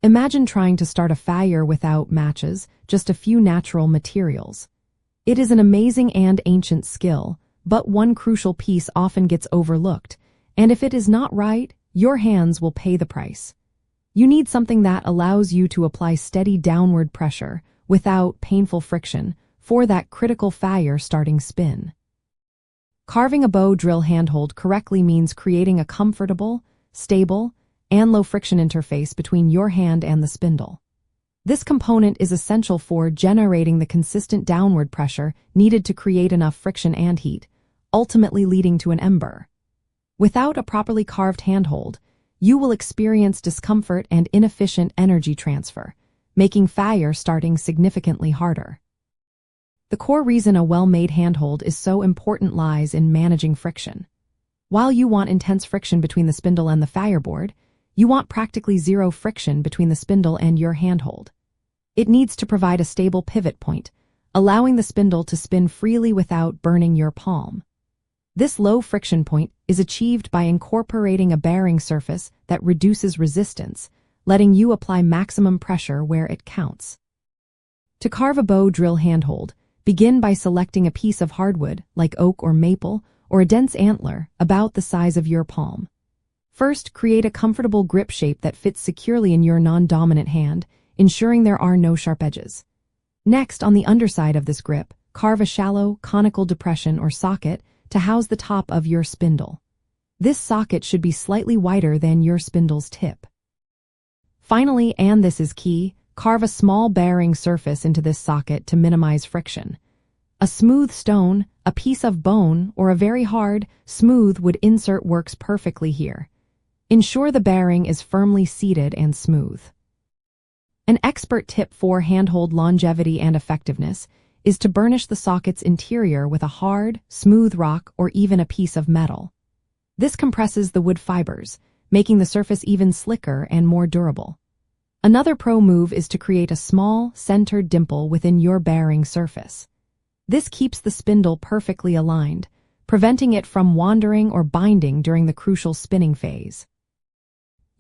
Imagine trying to start a fire without matches, just a few natural materials. It is an amazing and ancient skill, but one crucial piece often gets overlooked, and if it is not right, your hands will pay the price. You need something that allows you to apply steady downward pressure without painful friction for that critical fire starting spin. Carving a bow drill handhold correctly means creating a comfortable, stable, and low-friction interface between your hand and the spindle. This component is essential for generating the consistent downward pressure needed to create enough friction and heat, ultimately leading to an ember. Without a properly carved handhold, you will experience discomfort and inefficient energy transfer, making fire starting significantly harder. The core reason a well-made handhold is so important lies in managing friction. While you want intense friction between the spindle and the fireboard, you want practically zero friction between the spindle and your handhold. It needs to provide a stable pivot point, allowing the spindle to spin freely without burning your palm. This low friction point is achieved by incorporating a bearing surface that reduces resistance, letting you apply maximum pressure where it counts. To carve a bow drill handhold, begin by selecting a piece of hardwood, like oak or maple, or a dense antler, about the size of your palm. First, create a comfortable grip shape that fits securely in your non-dominant hand, ensuring there are no sharp edges. Next, on the underside of this grip, carve a shallow, conical depression or socket to house the top of your spindle. This socket should be slightly wider than your spindle's tip. Finally, and this is key, carve a small bearing surface into this socket to minimize friction. A smooth stone, a piece of bone, or a very hard, smooth wood insert works perfectly here. Ensure the bearing is firmly seated and smooth. An expert tip for handhold longevity and effectiveness is to burnish the socket's interior with a hard, smooth rock or even a piece of metal. This compresses the wood fibers, making the surface even slicker and more durable. Another pro move is to create a small, centered dimple within your bearing surface. This keeps the spindle perfectly aligned, preventing it from wandering or binding during the crucial spinning phase.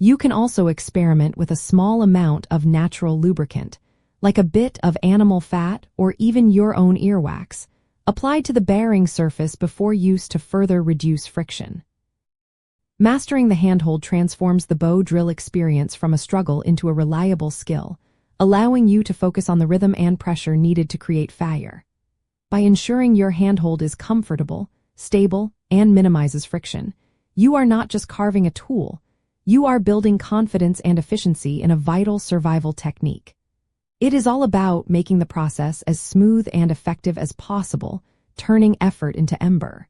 You can also experiment with a small amount of natural lubricant, like a bit of animal fat or even your own earwax, applied to the bearing surface before use to further reduce friction. Mastering the handhold transforms the bow drill experience from a struggle into a reliable skill, allowing you to focus on the rhythm and pressure needed to create fire. By ensuring your handhold is comfortable, stable, and minimizes friction, you are not just carving a tool, you are building confidence and efficiency in a vital survival technique. It is all about making the process as smooth and effective as possible, turning effort into ember.